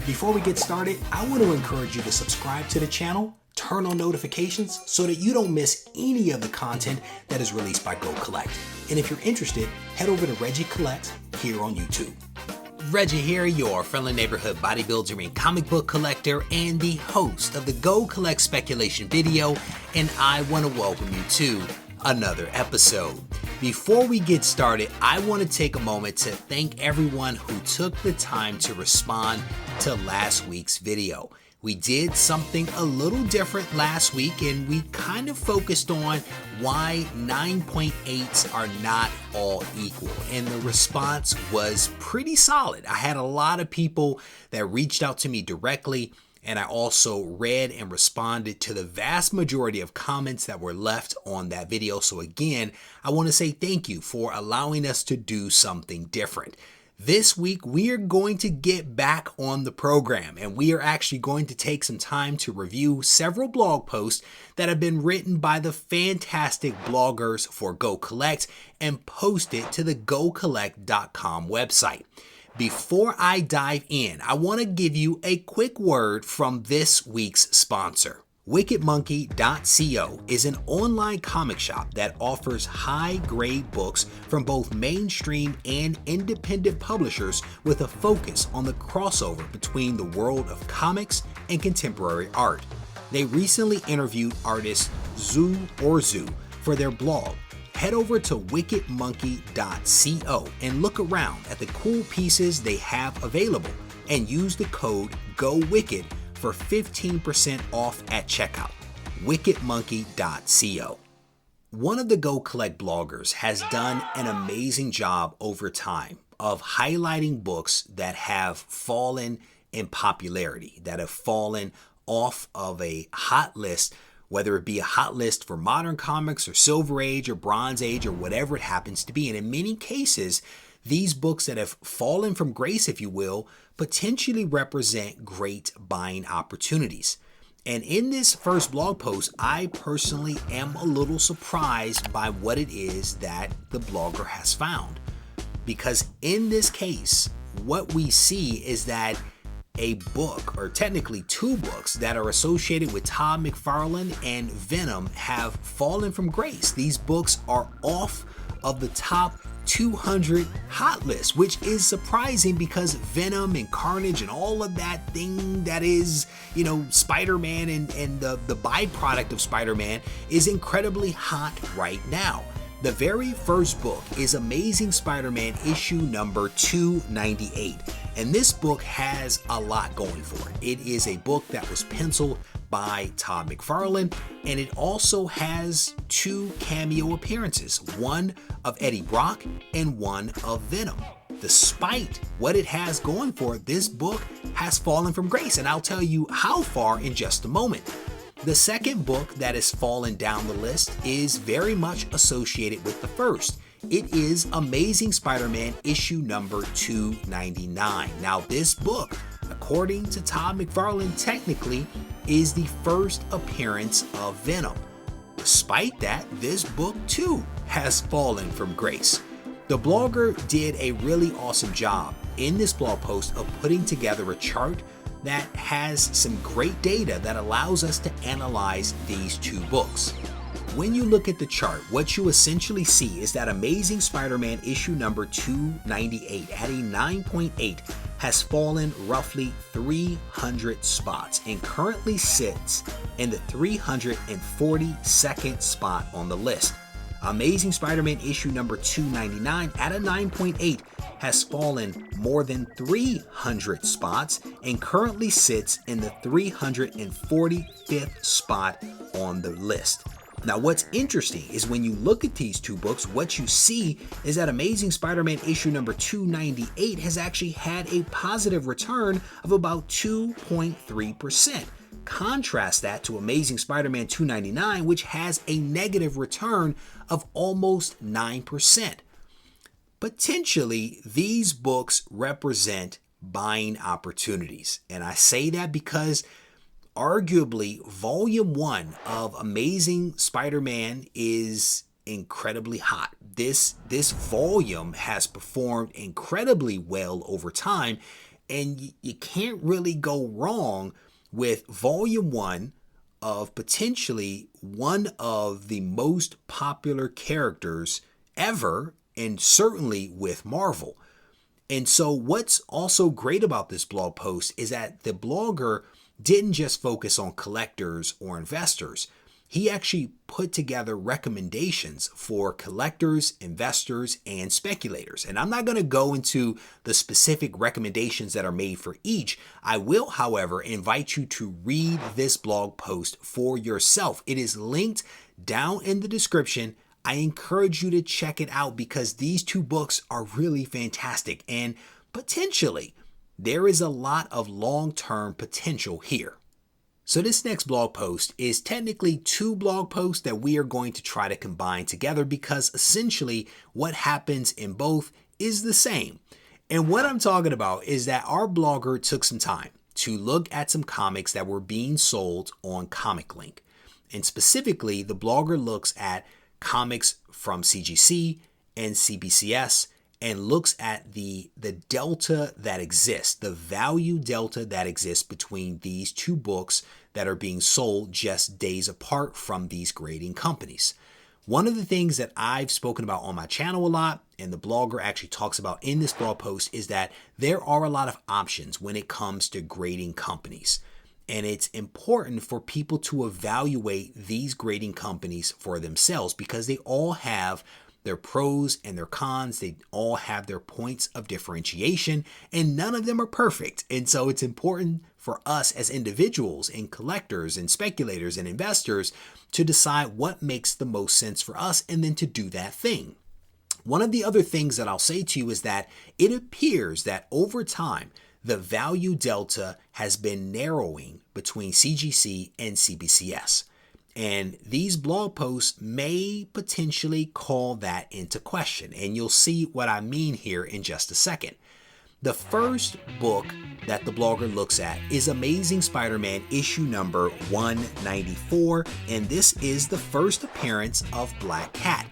Before we get started, I want to encourage you to subscribe to the channel, turn on notifications so that you don't miss any of the content that is released by GoCollect. And if you're interested, head over to Reggie Collects here on YouTube. Reggie here, your friendly neighborhood bodybuilder and comic book collector and the host of the GoCollect speculation video, and I want to welcome you to another episode. Before we get started, I want to take a moment to thank everyone who took the time to respond to last week's video. We did something a little different last week, and we kind of focused on why 9.8s are not all equal, and the response was pretty solid. I had a lot of people that reached out to me directly, and I also read and responded to the vast majority of comments that were left on that video. So again, I want to say thank you for allowing us to do something different. This week, we are going to get back on the program, and we are actually going to take some time to review several blog posts that have been written by the fantastic bloggers for GoCollect and post it to the GoCollect.com website. Before I dive in, I want to give you a quick word from this week's sponsor. WickedMonkey.co is an online comic shop that offers high-grade books from both mainstream and independent publishers with a focus on the crossover between the world of comics and contemporary art. They recently interviewed artist Zoo for their blog. Head over to wickedmonkey.co and look around at the cool pieces they have available and use the code GOWICKED for 15% off at checkout. wickedmonkey.co. One of the GoCollect bloggers has done an amazing job over time of highlighting books that have fallen in popularity, that have fallen off of a hot list, whether it be a hot list for modern comics or Silver Age or Bronze Age or whatever it happens to be. And in many cases, these books that have fallen from grace, if you will, potentially represent great buying opportunities. And in this first blog post, I personally am a little surprised by what it is that the blogger has found. Because in this case, what we see is that a book, or technically two books, that are associated with Todd McFarlane and Venom have fallen from grace. These books are off of the top 200 hot list, which is surprising because Venom and Carnage and all of that thing that is, Spider-Man and the byproduct of Spider-Man is incredibly hot right now. The very first book is Amazing Spider-Man issue number 298. And this book has a lot going for it. It is a book that was penciled by Todd McFarlane, and it also has two cameo appearances, one of Eddie Brock and one of Venom. Despite what it has going for it, this book has fallen from grace, and I'll tell you how far in just a moment. The second book that has fallen down the list is very much associated with the first. It is Amazing Spider-Man issue number 299. Now, this book, according to Todd McFarlane, technically is the first appearance of Venom. Despite that, this book too has fallen from grace. The blogger did a really awesome job in this blog post of putting together a chart that has some great data that allows us to analyze these two books. When you look at the chart, what you essentially see is that Amazing Spider-Man issue number 298 at a 9.8 has fallen roughly 300 spots and currently sits in the 342nd spot on the list. Amazing Spider-Man issue number 299 at a 9.8 has fallen more than 300 spots and currently sits in the 345th spot on the list. Now, what's interesting is when you look at these two books, what you see is that Amazing Spider-Man issue number 298 has actually had a positive return of about 2.3%. Contrast that to Amazing Spider-Man 299, which has a negative return of almost 9%. Potentially, these books represent buying opportunities. And I say that because arguably volume 1 of Amazing Spider-Man is incredibly hot. This volume has performed incredibly well over time, And you can't really go wrong with volume 1 of potentially one of the most popular characters ever, and certainly with Marvel. And so what's also great about this blog post is that the blogger didn't just focus on collectors or investors. He actually put together recommendations for collectors, investors, and speculators. And I'm not going to go into the specific recommendations that are made for each. I will, however, invite you to read this blog post for yourself. It is linked down in the description. I encourage you to check it out because these two books are really fantastic, and potentially there is a lot of long-term potential here. So this next blog post is technically two blog posts that we are going to try to combine together because essentially what happens in both is the same. And what I'm talking about is that our blogger took some time to look at some comics that were being sold on Comic Link. And specifically, the blogger looks at comics from CGC and CBCS and looks at the delta that exists, the value delta that exists between these two books that are being sold just days apart from these grading companies. One of the things that I've spoken about on my channel a lot, and the blogger actually talks about in this blog post, is that there are a lot of options when it comes to grading companies. And it's important for people to evaluate these grading companies for themselves because they all have their pros and their cons. They all have their points of differentiation, and none of them are perfect. And so it's important for us as individuals and collectors and speculators and investors to decide what makes the most sense for us and then to do that thing. One of the other things that I'll say to you is that it appears that over time, the value delta has been narrowing between CGC and CBCS. And these blog posts may potentially call that into question. And you'll see what I mean here in just a second. The first book that the blogger looks at is Amazing Spider-Man issue number 194. And this is the first appearance of Black Cat.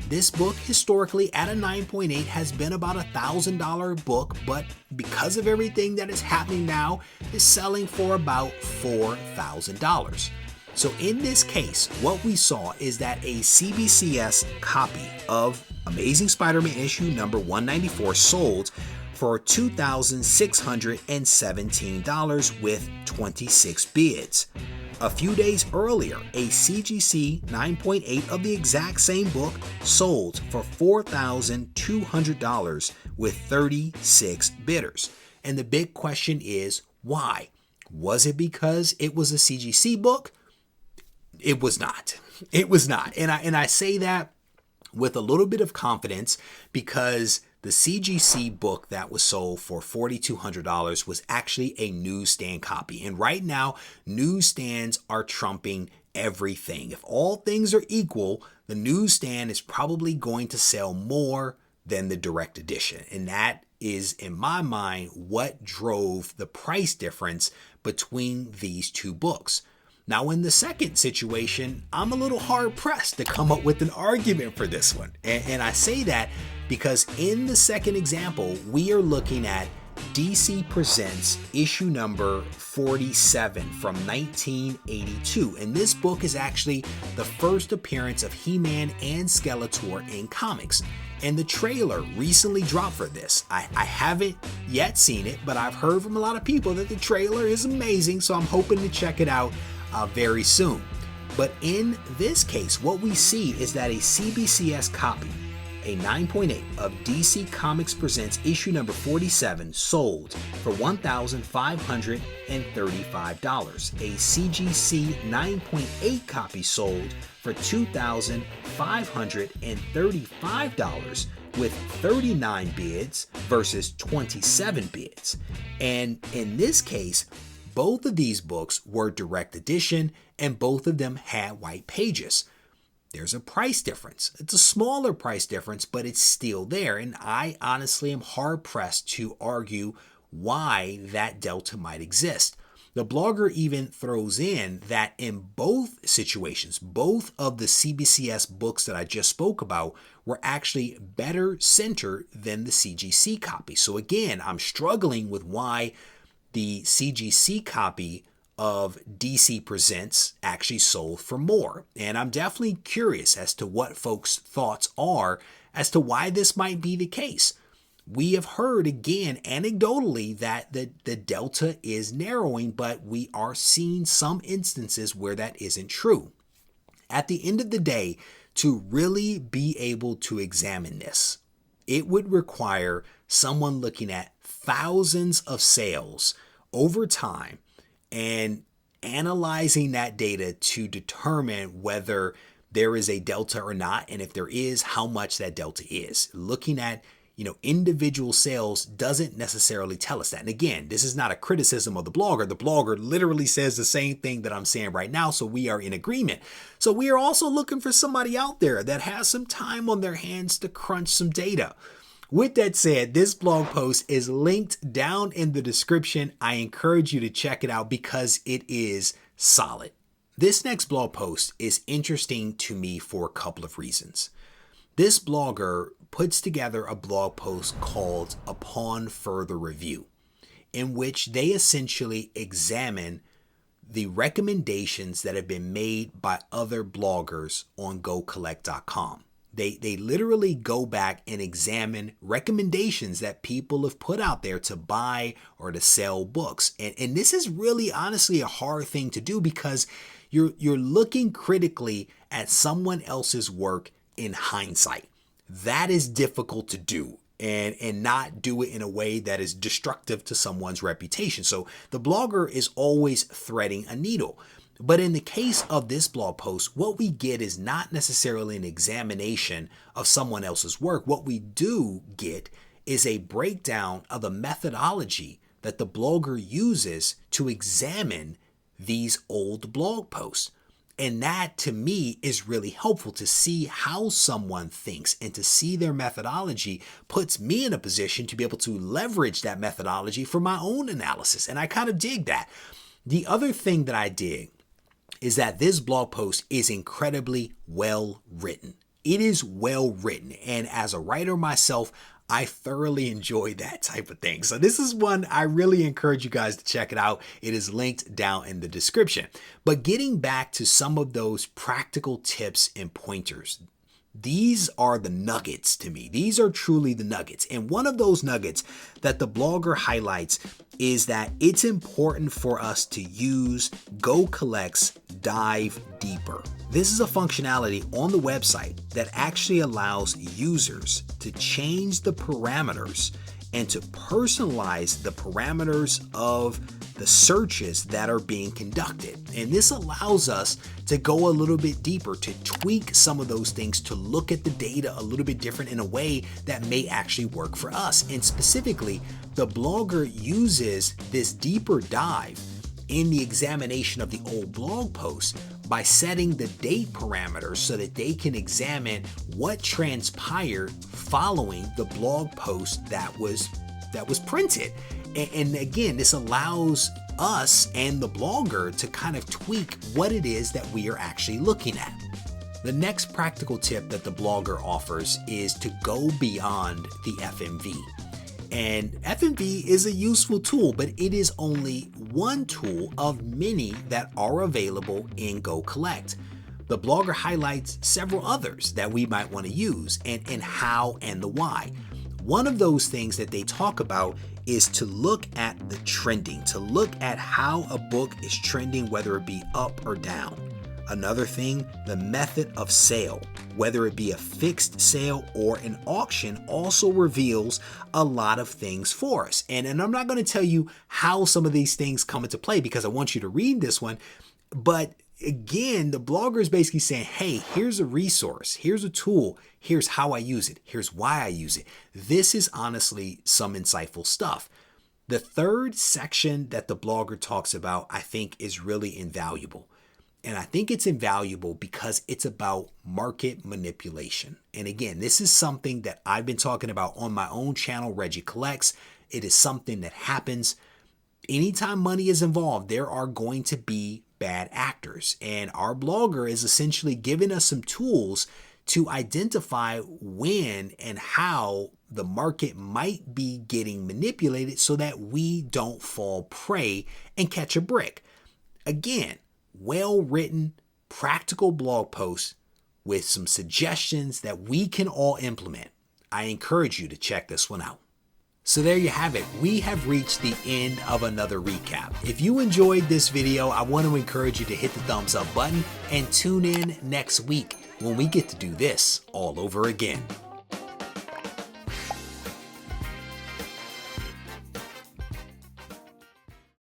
This book historically at a 9.8 has been about $1,000 book, but because of everything that is happening now, is selling for about $4,000. So in this case, what we saw is that a CBCS copy of Amazing Spider-Man issue number 194 sold for $2,617 with 26 bids. A few days earlier, a CGC 9.8 of the exact same book sold for $4,200 with 36 bidders. And the big question is, why? Was it because it was a CGC book? It was not. It was not. And I say that with a little bit of confidence because the CGC book that was sold for $4,200 was actually a newsstand copy. And right now, newsstands are trumping everything. If all things are equal, the newsstand is probably going to sell more than the direct edition. And that is, in my mind, what drove the price difference between these two books. Now, in the second situation, I'm a little hard pressed to come up with an argument for this one. And I say that because in the second example, we are looking at DC Presents issue number 47 from 1982. And this book is actually the first appearance of He-Man and Skeletor in comics. And the trailer recently dropped for this. I haven't yet seen it, but I've heard from a lot of people that the trailer is amazing, so I'm hoping to check it out very soon. But in this case, what we see is that a CBCS copy, a 9.8 of DC Comics Presents issue number 47 sold for $1,535. A CGC 9.8 copy sold for $2,535 with 39 bids versus 27 bids. And in this case, both of these books were direct edition and both of them had white pages. There's a price difference. It's a smaller price difference, but it's still there. And I honestly am hard pressed to argue why that delta might exist. The blogger even throws in that in both situations, both of the CBCS books that I just spoke about were actually better centered than the CGC copy. So again, I'm struggling with why the CGC copy of DC Presents actually sold for more. And I'm definitely curious as to what folks' thoughts are as to why this might be the case. We have heard again anecdotally that the delta is narrowing, but we are seeing some instances where that isn't true. At the end of the day, to really be able to examine this, it would require someone looking at thousands of sales over time and analyzing that data to determine whether there is a delta or not, and if there is, how much that delta is. Looking at individual sales doesn't necessarily tell us that. And again, this is not a criticism of the blogger. The blogger literally says the same thing that I'm saying right now, so we are in agreement. So we are also looking for somebody out there that has some time on their hands to crunch some data. With that said, this blog post is linked down in the description. I encourage you to check it out because it is solid. This next blog post is interesting to me for a couple of reasons. This blogger puts together a blog post called Upon Further Review, in which they essentially examine the recommendations that have been made by other bloggers on GoCollect.com. They literally go back and examine recommendations that people have put out there to buy or to sell books. And this is really honestly a hard thing to do because you're looking critically at someone else's work in hindsight. That is difficult to do and not do it in a way that is destructive to someone's reputation. So the blogger is always threading a needle. But in the case of this blog post, what we get is not necessarily an examination of someone else's work. What we do get is a breakdown of the methodology that the blogger uses to examine these old blog posts. And that to me is really helpful to see how someone thinks, and to see their methodology puts me in a position to be able to leverage that methodology for my own analysis. And I kind of dig that. The other thing that I dig is that this blog post is incredibly well written. It is well written. And as a writer myself, I thoroughly enjoy that type of thing. So this is one I really encourage you guys to check it out. It is linked down in the description. But getting back to some of those practical tips and pointers, these are the nuggets to me. These are truly the nuggets. And one of those nuggets that the blogger highlights is that it's important for us to use GoCollect's Dive Deeper. This is a functionality on the website that actually allows users to change the parameters and to personalize the parameters of the searches that are being conducted. And this allows us to go a little bit deeper, to tweak some of those things, to look at the data a little bit different in a way that may actually work for us. And specifically, the blogger uses this deeper dive in the examination of the old blog posts by setting the date parameters so that they can examine what transpired following the blog post that was printed. And again, this allows us and the blogger to kind of tweak what it is that we are actually looking at. The next practical tip that the blogger offers is to go beyond the FMV. And FMV is a useful tool, but it is only one tool of many that are available in GoCollect. The blogger highlights several others that we might want to use, and how and the why. One of those things that they talk about is to look at the trending, to look at how a book is trending, whether it be up or down. Another thing, the method of sale, whether it be a fixed sale or an auction, also reveals a lot of things for us. And I'm not going to tell you how some of these things come into play because I want you to read this one. But again, the blogger is basically saying, hey, here's a resource, here's a tool, here's how I use it, here's why I use it. This is honestly some insightful stuff. The third section that the blogger talks about, I think, is really invaluable. And I think it's invaluable because it's about market manipulation. And again, this is something that I've been talking about on my own channel, Reggie Collects. It is something that happens Anytime money is involved, there are going to be bad actors. And our blogger is essentially giving us some tools to identify when and how the market might be getting manipulated so that we don't fall prey and catch a brick. Again, well-written, practical blog posts with some suggestions that we can all implement. I encourage you to check this one out. So there you have it. We have reached the end of another recap. If you enjoyed this video, I want to encourage you to hit the thumbs up button and tune in next week when we get to do this all over again.